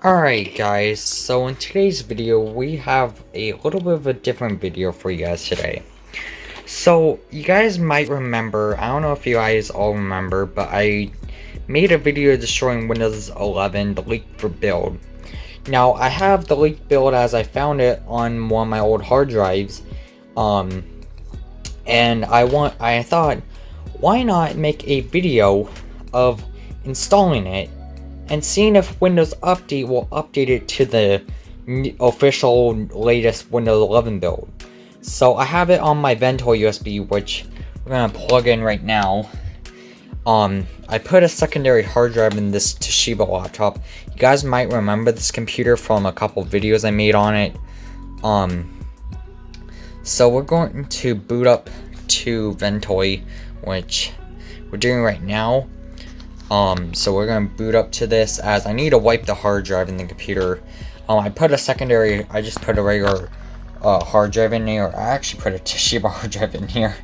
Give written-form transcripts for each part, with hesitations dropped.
Alright guys, so in today's video we have a little bit of a different video for you guys today. So you guys might remember, I don't know if you guys all remember, but I made a video destroying Windows 11, the leaked for build. Now I have the leaked build as I found it on one of my old hard drives, and I thought, why not make a video of installing it and seeing if Windows Update will update it to the official latest Windows 11 build. So I have it on my Ventoy USB, which we're gonna plug in right now. I put a secondary hard drive in this Toshiba laptop. You guys might remember this computer from a couple videos I made on it. So we're going to boot up to Ventoy, which we're doing right now. So we're gonna boot up to this, as I need to wipe the hard drive in the computer. I just put a regular hard drive in here. I actually put a Toshiba hard drive in here.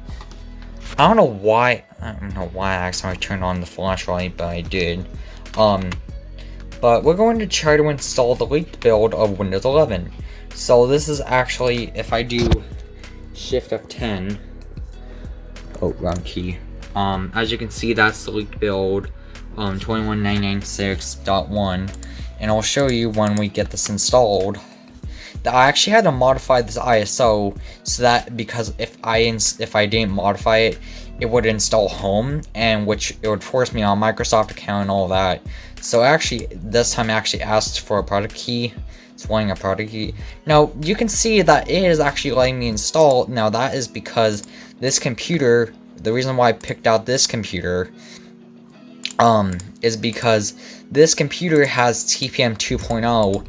I don't know why I accidentally turned on the flashlight, but I did. But we're going to try to install the leaked build of Windows 11. So this is actually, if I do Shift F10, wrong key. As you can see, that's the leaked build. 21996.1, and I'll show you when we get this installed. I actually had to modify this ISO so that, because if I didn't modify it, it would install home, and which it would force me on Microsoft account and all that. So actually, this time I actually asked for a product key. It's wanting a product key. Now you can see that it is actually letting me install. Now that is because this computer, the reason why I picked out this computer is because this computer has TPM 2.0,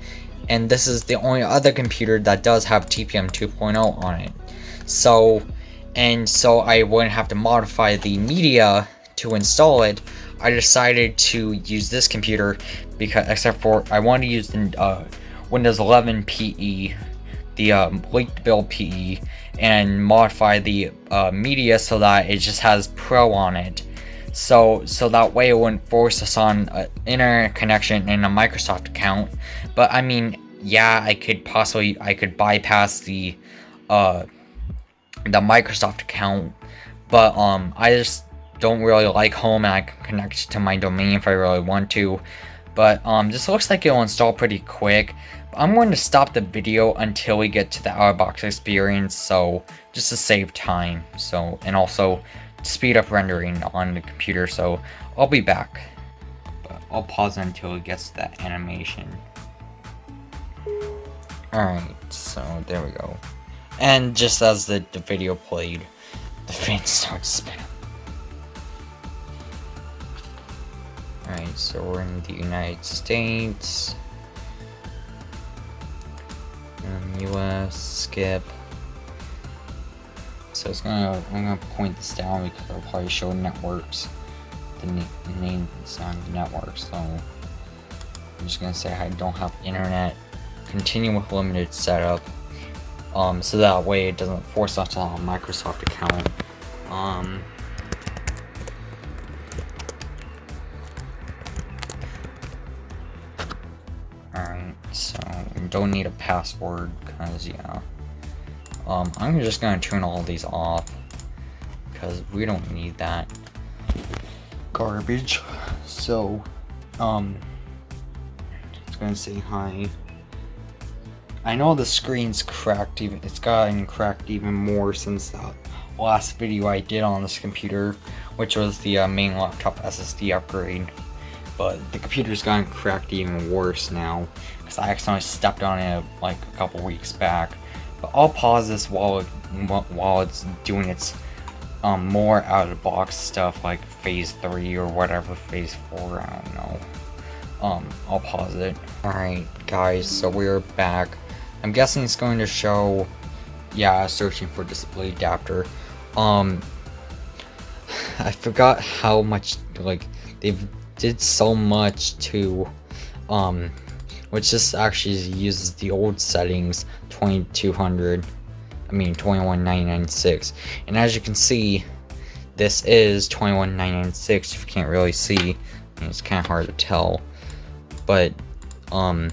and this is the only other computer that does have TPM 2.0 on it. So I wouldn't have to modify the media to install it. I decided to use this computer because, except for I want to use the Windows 11 PE, the leaked build PE, and modify the media so that it just has Pro on it. So that way it wouldn't force us on an internet connection and a Microsoft account. But I mean, yeah, I could bypass the Microsoft account, but I just don't really like home, and I can connect to my domain if I really want to. But this looks like it'll install pretty quick. But I'm going to stop the video until we get to the out-of-box experience, so just to save time. So, and also speed up rendering on the computer, so I'll be back. But I'll pause until it gets to that animation. Alright, so there we go. And just as the video played, the fan starts spinning. Alright, so we're in the United States. US, skip. So I'm gonna point this down because I'll probably show networks. The name is on network, so I'm just gonna say I don't have internet. Continue with limited setup. So that way it doesn't force us on a Microsoft account. Alright, so we don't need a password because, yeah. I'm just gonna turn all these off because we don't need that garbage. So, it's gonna say hi. I know the screen's cracked, it's gotten cracked even more since the last video I did on this computer, which was the main laptop SSD upgrade. But the computer's gotten cracked even worse now because I accidentally stepped on it like a couple weeks back. But I'll pause this while it's doing its more out of the box stuff, like phase 3 or whatever, phase 4, I don't know. I'll pause it. Alright guys, so we're back. I'm guessing it's going to show, yeah, searching for display adapter. I forgot how much, like, they've did so much to, which just actually uses the old settings, 2200, 21996. And as you can see, this is 21996. If you can't really see, it's kind of hard to tell, but I'm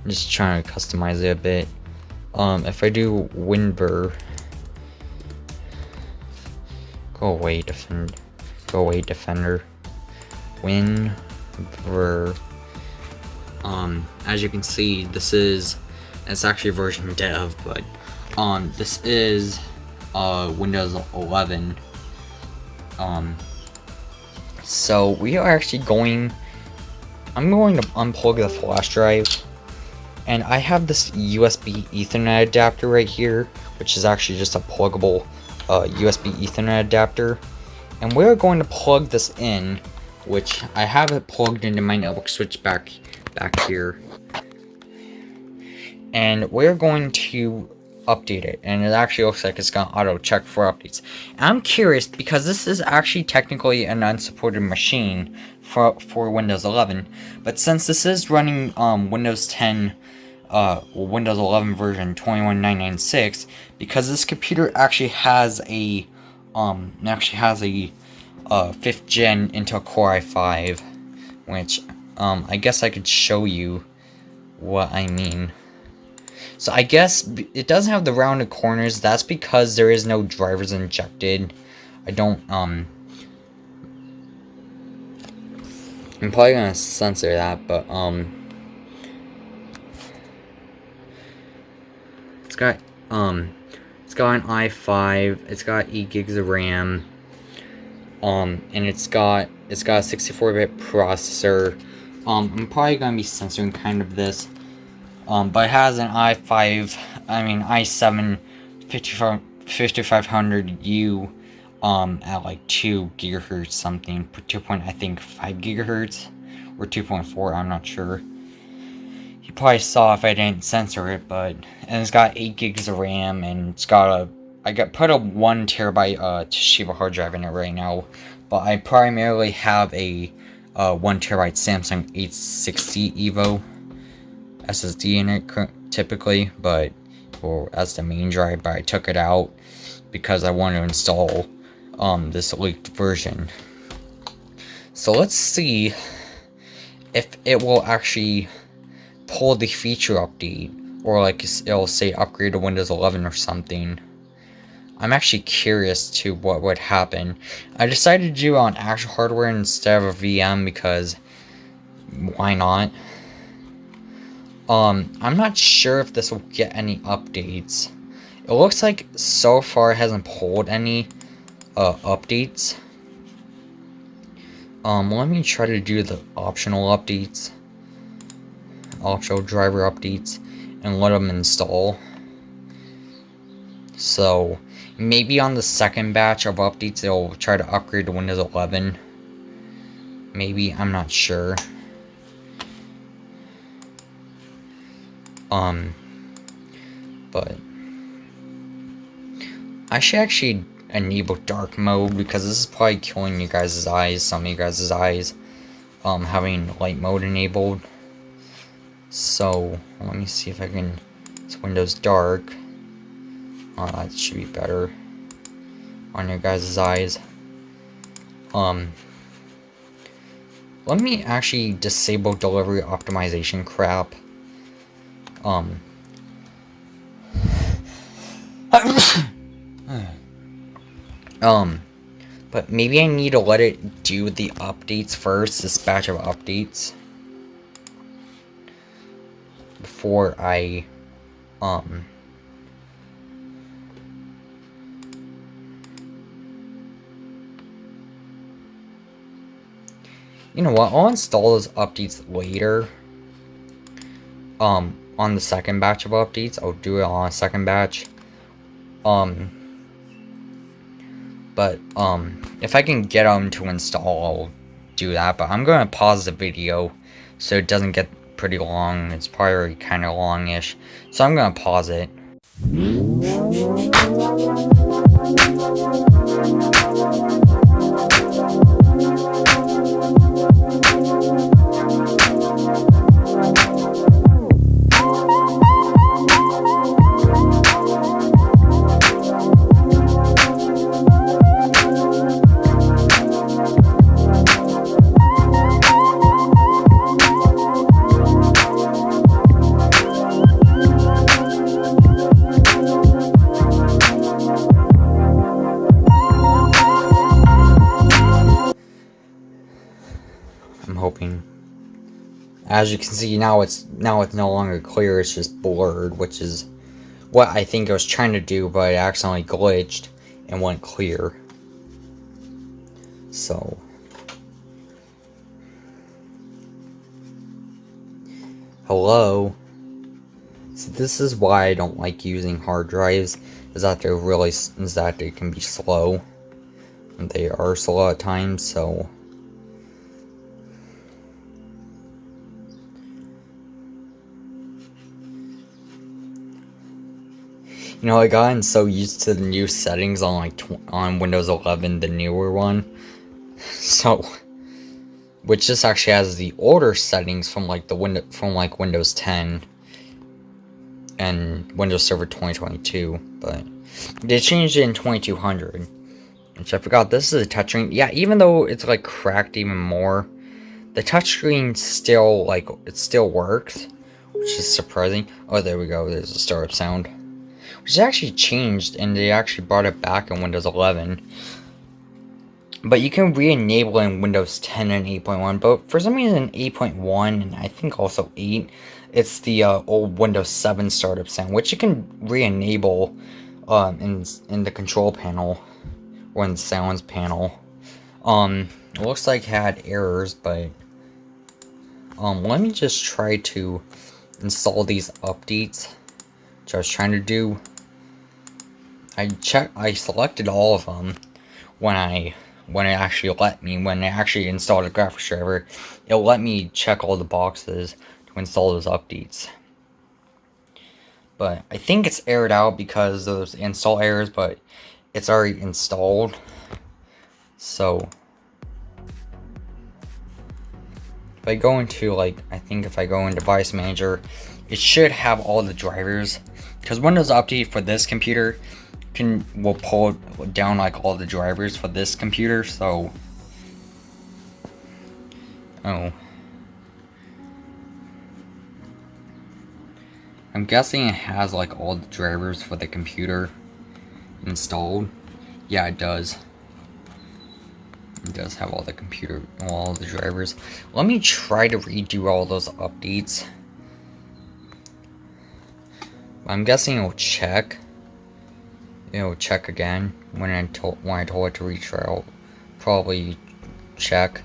just trying to customize it a bit. If I do WinVer, go away defender, WinVer. As you can see, it's actually version dev, but this is Windows 11. So we are actually I'm going to unplug the flash drive, and I have this USB Ethernet adapter right here, which is actually just a pluggable USB Ethernet adapter, and we're going to plug this in, which I have it plugged into my network switch back here, and we're going to update it, and it actually looks like it's gonna auto check for updates. And I'm curious because this is actually technically an unsupported machine for Windows 11, but since this is running Windows 10 Windows 11 version 21996, because this computer actually has a 5th gen Intel Core i5, which I guess I could show you what I mean. So I guess it doesn't have the rounded corners. That's because there is no drivers injected. I'm probably gonna censor that, but it's got an i5, it's got 8 gigs of RAM, and it's got a 64-bit processor. I'm probably gonna be censoring kind of this, but it has an i7 5500U at like 2 gigahertz something, 5 gigahertz or 2.4, I'm not sure. You probably saw if I didn't censor it, and it's got 8 gigs of RAM, and it's got put a 1 terabyte Toshiba hard drive in it right now, but I primarily have a 1 terabyte Samsung 860 EVO SSD in it typically, as the main drive, but I took it out because I want to install this leaked version. So let's see if it will actually pull the feature update, or like it'll say upgrade to Windows 11 or something. I'm actually curious to what would happen. I decided to do it on actual hardware instead of a VM because why not? I'm not sure if this will get any updates. It looks like so far it hasn't pulled any updates. Let me try to do the optional updates, optional driver updates, and let them install. So maybe on the second batch of updates it'll try to upgrade to Windows 11. Maybe, I'm not sure. But I should actually enable dark mode, because this is probably killing you guys' eyes, some of you guys' eyes, having light mode enabled. So let me see if I can. It's Windows dark. That should be better on your guys' eyes. Let me actually disable delivery optimization crap. But maybe I need to let it do the updates first, this batch of updates, before I, you know what, I'll install those updates later, on the second batch of updates. I'll do it on a second batch, but if I can get them to install, I'll do that. But I'm gonna pause the video so it doesn't get pretty long. It's probably kind of longish, so I'm gonna pause it. as you can see, now it's no longer clear, it's just blurred, which is what I think I was trying to do, but it accidentally glitched and went clear. So hello. So this is why I don't like using hard drives, is that they can be slow. And they are slow at times, so you know, I gotten so used to the new settings on on Windows 11, the newer one. So, which just actually has the older settings from Windows 10 and Windows Server 2022, but they changed it in 2200. Which I forgot. This is a touchscreen. Yeah, even though it's like cracked even more, the touchscreen still it still works, which is surprising. Oh, there we go. There's a startup sound. Which actually changed, and they actually brought it back in Windows 11. But you can re-enable it in Windows 10 and 8.1. But for some reason, 8.1 and I think also 8, it's the old Windows 7 startup sound, which you can re-enable in the control panel or in the sounds panel. It looks like it had errors, but let me just try to install these updates, which I was trying to do. I selected all of them when it actually installed a graphics driver. It let me check all the boxes to install those updates. But I think it's aired out because of those install errors, but it's already installed. So if I go into if I go in Device Manager, it should have all the drivers, because Windows Update for this computer will pull down all the drivers for this computer. So I'm guessing it has all the drivers for the computer installed. Yeah, it does. It does have all the drivers. Let me try to redo all those updates. I'm guessing it'll check. It'll check again when I told it to retry. I'll probably check.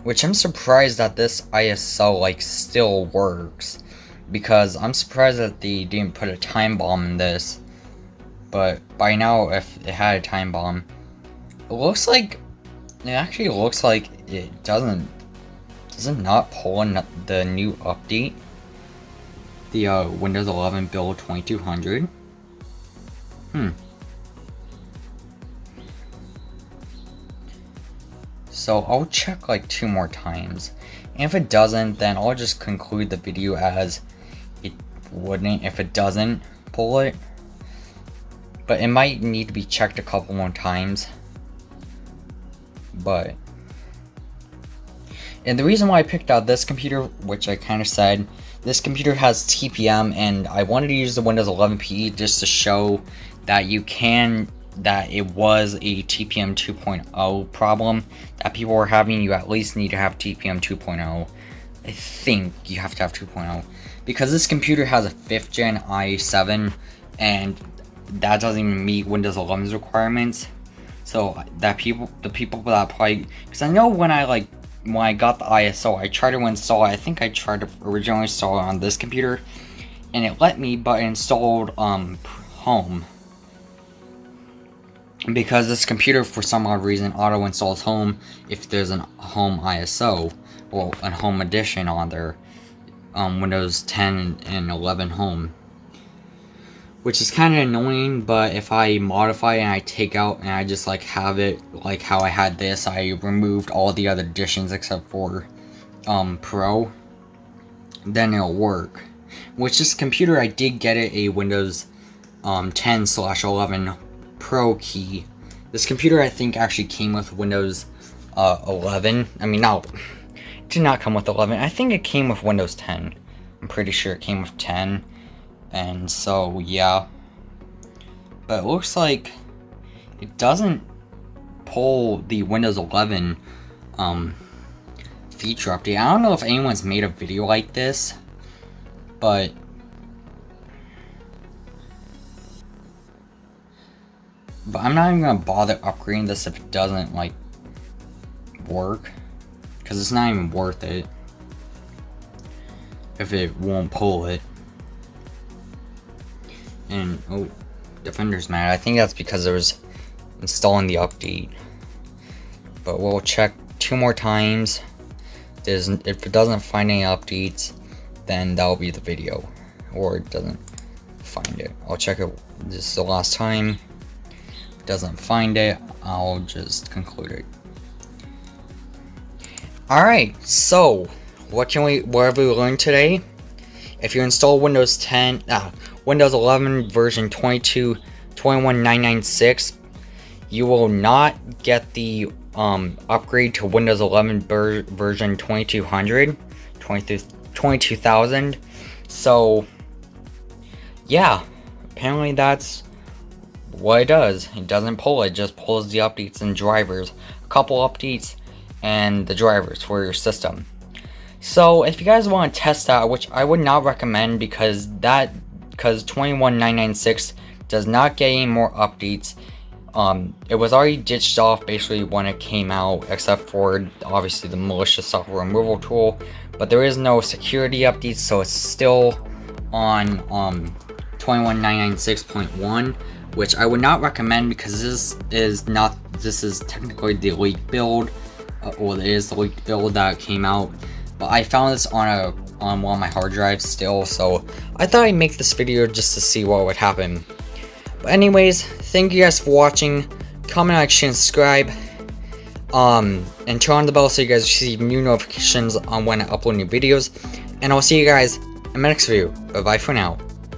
Which I'm surprised that this ISO still works, because I'm surprised that they didn't put a time bomb in this. But by now, if it had a time bomb, it actually looks like it doesn't not pull in the new update, the Windows 11 build 2200. So I'll check 2 more times, and if it doesn't, then I'll just conclude the video as it wouldn't if it doesn't pull it. But it might need to be checked a couple more times. And the reason why I picked out this computer, which I kind of said, this computer has TPM, and I wanted to use the Windows 11 PE just to show that that it was a TPM 2.0 problem that people were having. You at least need to have TPM 2.0. I think you have to have 2.0, because this computer has a 5th gen i7, and that doesn't even meet Windows 11's requirements. So the people that probably, because I know when I got the ISO, I tried to install it. I think I tried to originally install it on this computer, and it let me, but it installed Home, because this computer for some odd reason auto installs Home if there's a Home ISO, well, a Home edition on there, Windows 10 and 11 Home, which is kind of annoying. But if I modify and I take out and I just have it how I had this, I removed all the other editions except for Pro, then it'll work. Which this computer, I did get it a Windows 10/11 Pro key. This computer, I think, actually came with Windows 11. I mean, no, it did not come with 11. I think it came with Windows 10. I'm pretty sure it came with 10. And so, yeah. But it looks like it doesn't pull the Windows 11 feature update. I don't know if anyone's made a video like this, but I'm not even gonna bother upgrading this if it doesn't like work, because it's not even worth it if it won't pull it. And oh, Defender's mad. I think that's because there was installing the update, but we'll check 2 more times. If it doesn't find any updates, then that'll be the video, or it doesn't find it. I'll check it. This is the last time. If it doesn't find it, I'll just conclude it. Alright, so what have we learned today? If you install Windows 11 version 21996, you will not get the upgrade to Windows 11 version 22,000. So yeah, apparently that's what it does. It doesn't pull it, just pulls the updates and drivers, a couple updates and the drivers for your system. So if you guys want to test that, which I would not recommend, because 21996 does not get any more updates. It was already ditched off basically when it came out, except for obviously the malicious software removal tool, but there is no security updates, so it's still on 21996.1, which I would not recommend, because this is technically the leaked build, or it is the leaked build that came out. But I found this on one of my hard drives still, so I thought I'd make this video just to see what would happen. But anyways, thank you guys for watching. Comment, like, share, and subscribe. And turn on the bell so you guys receive new notifications on when I upload new videos. And I'll see you guys in my next video. Bye bye for now.